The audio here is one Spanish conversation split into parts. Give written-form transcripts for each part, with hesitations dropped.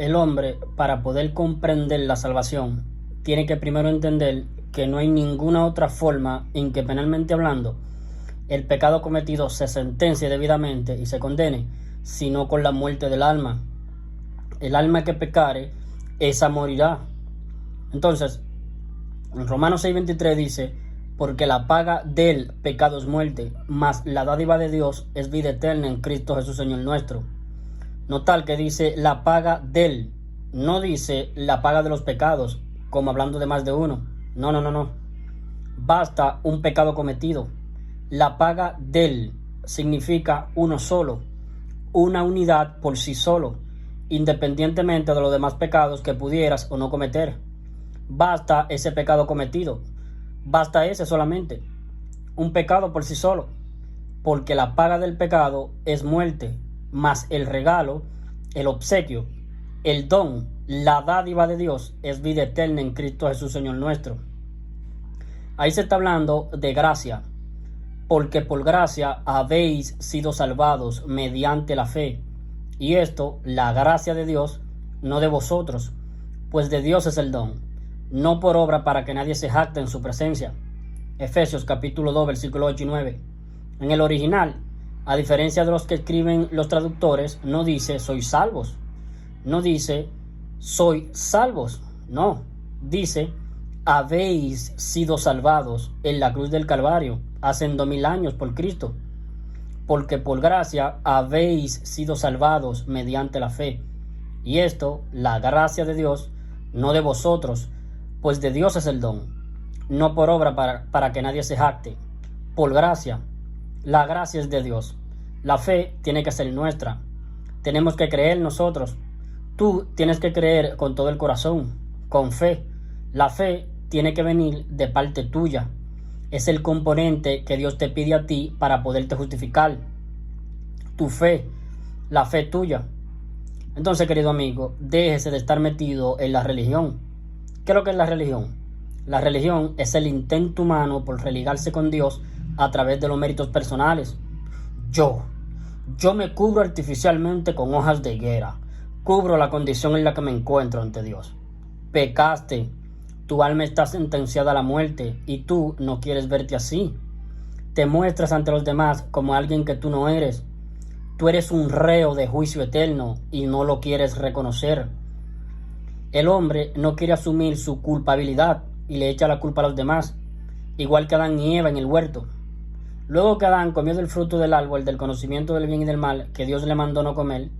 El hombre, para poder comprender la salvación, tiene que primero entender que no hay ninguna otra forma en que, penalmente hablando, el pecado cometido se sentencie debidamente y se condene, sino con la muerte del alma. El alma que pecare, esa morirá. Entonces, en Romanos 6:23 dice: porque la paga del pecado es muerte, mas la dádiva de Dios es vida eterna en Cristo Jesús Señor nuestro. Notar que dice la paga del, no dice la paga de los pecados, como hablando de más de uno. No. Basta un pecado cometido. La paga del significa uno solo, una unidad por sí solo, independientemente de los demás pecados que pudieras o no cometer. Basta ese pecado cometido. Basta ese solamente. Un pecado por sí solo. Porque la paga del pecado es muerte, mas el regalo, el obsequio, el don, la dádiva de Dios es vida eterna en Cristo Jesús Señor nuestro. Ahí se está hablando de gracia. Porque por gracia habéis sido salvados mediante la fe. Y esto, la gracia de Dios, no de vosotros, pues de Dios es el don, no por obra para que nadie se jacte en su presencia. Efesios capítulo 2, versículos 8 y 9. En el original, a diferencia de los que escriben los traductores, no dice sois salvos. No dice soy salvos. No, dice habéis sido salvados en la cruz del Calvario hace 2000 años por Cristo. Porque por gracia habéis sido salvados mediante la fe. Y esto, la gracia de Dios, no de vosotros, pues de Dios es el don, no por obra para que nadie se jacte. Por gracia. La gracia es de Dios. La fe tiene que ser nuestra. Tenemos que creer nosotros. Tú tienes que creer con todo el corazón, con fe. La fe tiene que venir de parte tuya. Es el componente que Dios te pide a ti para poderte justificar. Tu fe, la fe tuya. Entonces, querido amigo, déjese de estar metido en la religión. ¿Qué es lo que es la religión? La religión es el intento humano por religarse con Dios a través de los méritos personales. Yo me cubro artificialmente con hojas de higuera. Cubro la condición en la que me encuentro ante Dios. Pecaste. Tu alma está sentenciada a la muerte y tú no quieres verte así. Te muestras ante los demás como alguien que tú no eres. Tú eres un reo de juicio eterno y no lo quieres reconocer. El hombre no quiere asumir su culpabilidad y le echa la culpa a los demás, igual que Adán y Eva en el huerto. Luego que Adán comió del fruto del árbol del conocimiento del bien y del mal que Dios le mandó no comer,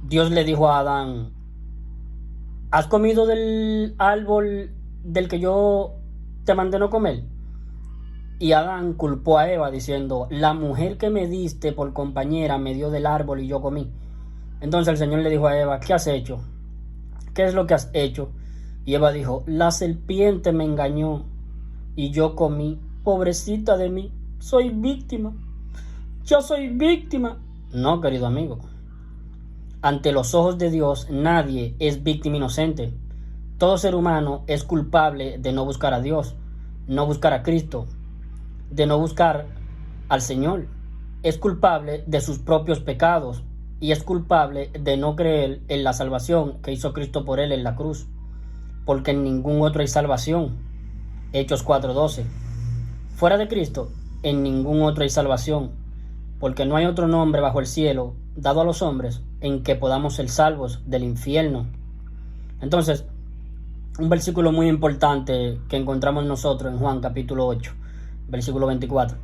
Dios le dijo a Adán: ¿has comido del árbol del que yo te mandé no comer? Y Adán culpó a Eva diciendo: la mujer que me diste por compañera me dio del árbol y yo comí. Entonces el Señor le dijo a Eva: ¿qué has hecho? ¿Qué es lo que has hecho? Y Eva dijo: la serpiente me engañó y yo comí. Pobrecita de mí, soy víctima. Yo soy víctima. No, querido amigo. Ante los ojos de Dios nadie es víctima inocente. Todo ser humano es culpable de no buscar a Dios, no buscar a Cristo, de no buscar al Señor. Es culpable de sus propios pecados y es culpable de no creer en la salvación que hizo Cristo por él en la cruz, porque en ningún otro hay salvación. Hechos 4:12. Fuera de Cristo, en ningún otro hay salvación, porque no hay otro nombre bajo el cielo dado a los hombres en que podamos ser salvos del infierno. Entonces, un versículo muy importante que encontramos nosotros en Juan capítulo 8, versículo 24.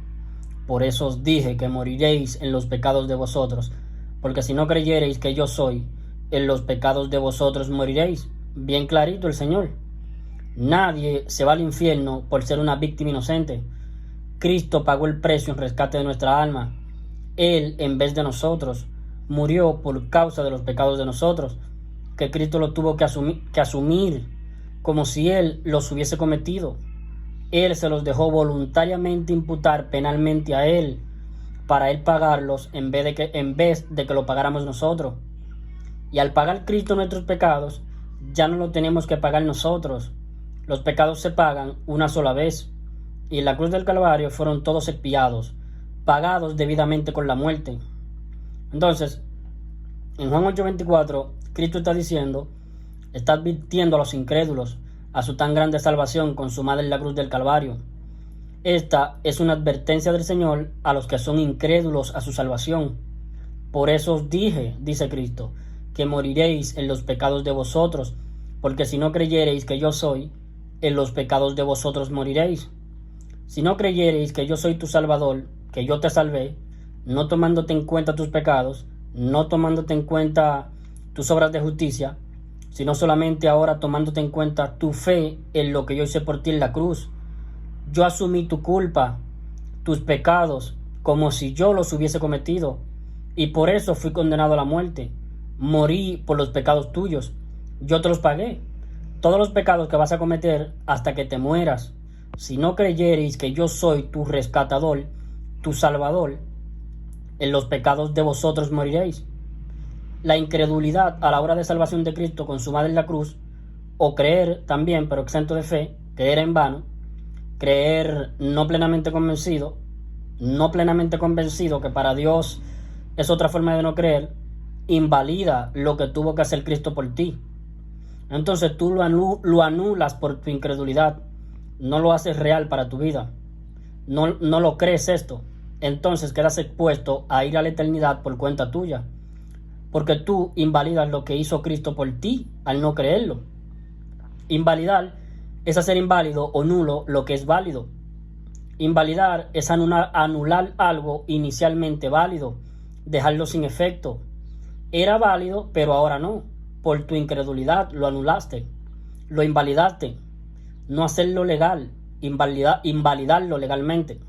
Por eso os dije que moriréis en los pecados de vosotros, porque si no creyereis que yo soy, en los pecados de vosotros moriréis. Bien clarito el Señor. Nadie se va al infierno por ser una víctima inocente. Cristo pagó el precio en rescate de nuestra alma. Él, en vez de nosotros, murió por causa de los pecados de nosotros, que Cristo lo tuvo que asumir como si Él los hubiese cometido. Él se los dejó voluntariamente imputar penalmente a Él, para Él pagarlos en vez de que lo pagáramos nosotros. Y al pagar Cristo nuestros pecados, ya no lo tenemos que pagar nosotros. Los pecados se pagan una sola vez. Y en la cruz del Calvario fueron todos expiados, pagados debidamente con la muerte. Entonces, En Juan 8:24, Cristo está advirtiendo a los incrédulos a su tan grande salvación consumada en la cruz del Calvario. Esta es una advertencia del Señor a los que son incrédulos a su salvación. Por eso os dije, dice Cristo, que moriréis en los pecados de vosotros, porque si no creyereis que yo soy, en los pecados de vosotros moriréis. Si no creyereis que yo soy tu Salvador, que yo te salvé, no tomándote en cuenta tus pecados, no tomándote en cuenta tus obras de justicia, sino solamente ahora tomándote en cuenta tu fe en lo que yo hice por ti en la cruz. Yo asumí tu culpa, tus pecados, como si yo los hubiese cometido, y por eso fui condenado a la muerte. Morí por los pecados tuyos. Yo te los pagué. Todos los pecados que vas a cometer hasta que te mueras. Si no creyereis que yo soy tu rescatador, tu salvador, en los pecados de vosotros moriréis. La incredulidad a la obra de salvación de Cristo consumada en la cruz, o creer también, pero exento de fe, creer en vano, creer no plenamente convencido que para Dios es otra forma de no creer, invalida lo que tuvo que hacer Cristo por ti. Entonces tú lo anulas por tu incredulidad, no lo haces real para tu vida, no lo crees esto. Entonces quedas expuesto a ir a la eternidad por cuenta tuya, porque tú invalidas lo que hizo Cristo por ti al no creerlo. Invalidar es hacer inválido o nulo lo que es válido. Invalidar es anular algo inicialmente válido, dejarlo sin efecto. Era válido, pero ahora no. Por tu incredulidad lo anulaste, lo invalidaste. No hacerlo legal, invalidarlo legalmente.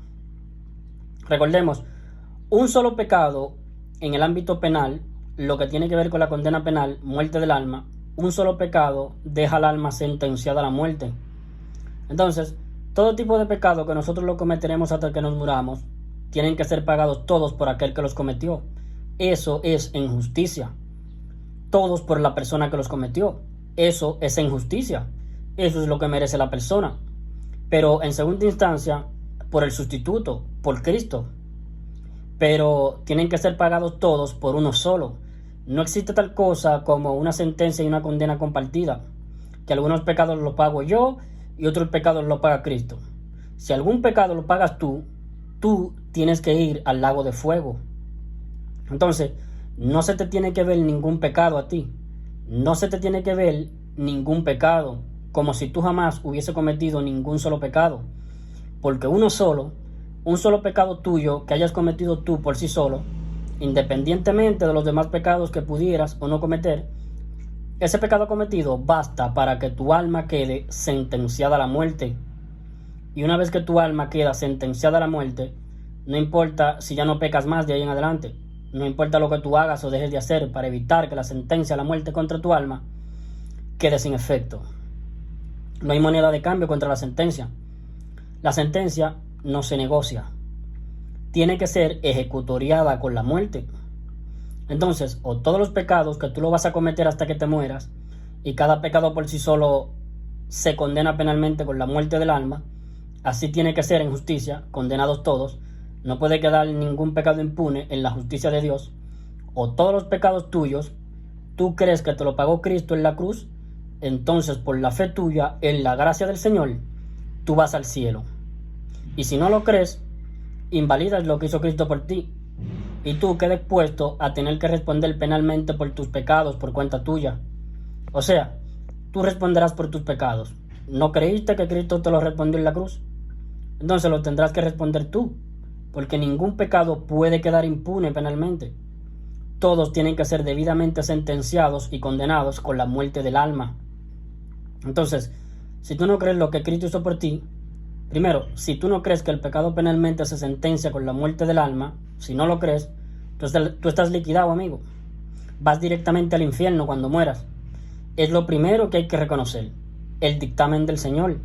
Recordemos, un solo pecado en el ámbito penal, lo que tiene que ver con la condena penal, muerte del alma, un solo pecado deja al alma sentenciada a la muerte. Entonces, todo tipo de pecado que nosotros lo cometeremos hasta que nos muramos, tienen que ser pagados todos por aquel que los cometió. Eso es injusticia. Todos por la persona que los cometió. Eso es injusticia. Eso es lo que merece la persona. Pero en segunda instancia, por el sustituto, por Cristo. Pero tienen que ser pagados todos por uno solo. No existe tal cosa como una sentencia y una condena compartida, que algunos pecados los pago yo y otros pecados los paga Cristo. Si algún pecado lo pagas tú tienes que ir al lago de fuego. Entonces, no se te tiene que ver ningún pecado a ti. No se te tiene que ver ningún pecado, como si tú jamás hubiese cometido ningún solo pecado. Porque un solo pecado tuyo que hayas cometido tú por sí solo, independientemente de los demás pecados que pudieras o no cometer, ese pecado cometido basta para que tu alma quede sentenciada a la muerte. Y una vez que tu alma queda sentenciada a la muerte, no importa si ya no pecas más de ahí en adelante, no importa lo que tú hagas o dejes de hacer para evitar que la sentencia a la muerte contra tu alma quede sin efecto. No hay moneda de cambio contra la sentencia. La sentencia no se negocia. Tiene que ser ejecutoriada con la muerte. Entonces, o todos los pecados que tú lo vas a cometer hasta que te mueras, y cada pecado por sí solo se condena penalmente con la muerte del alma, así tiene que ser en justicia, condenados todos. No puede quedar ningún pecado impune en la justicia de Dios. O todos los pecados tuyos, tú crees que te lo pagó Cristo en la cruz, entonces por la fe tuya, en la gracia del Señor, tú vas al cielo. Y si no lo crees, invalidas lo que hizo Cristo por ti, y tú quedas expuesto a tener que responder penalmente por tus pecados por cuenta tuya. O sea, tú responderás por tus pecados. ¿No creíste que Cristo te lo respondió en la cruz? Entonces lo tendrás que responder tú, porque ningún pecado puede quedar impune penalmente. Todos tienen que ser debidamente sentenciados y condenados con la muerte del alma. Entonces, si tú no crees lo que Cristo hizo por ti, primero, si tú no crees que el pecado penalmente se sentencia con la muerte del alma, si no lo crees, tú estás liquidado, amigo. Vas directamente al infierno cuando mueras. Es lo primero que hay que reconocer. El dictamen del Señor.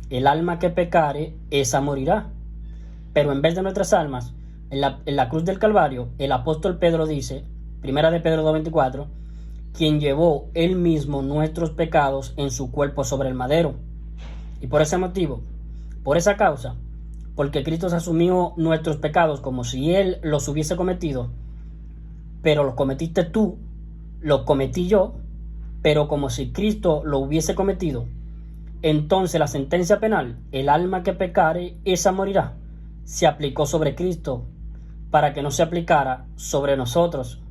El alma que pecare, esa morirá. Pero en vez de nuestras almas, en la cruz del Calvario, el apóstol Pedro dice, primera de Pedro 2:24, quien llevó él mismo nuestros pecados en su cuerpo sobre el madero. Y por ese motivo, por esa causa, porque Cristo asumió nuestros pecados como si Él los hubiese cometido, pero los cometiste tú, lo cometí yo, pero como si Cristo lo hubiese cometido, entonces la sentencia penal, el alma que pecare, esa morirá, se aplicó sobre Cristo, para que no se aplicara sobre nosotros,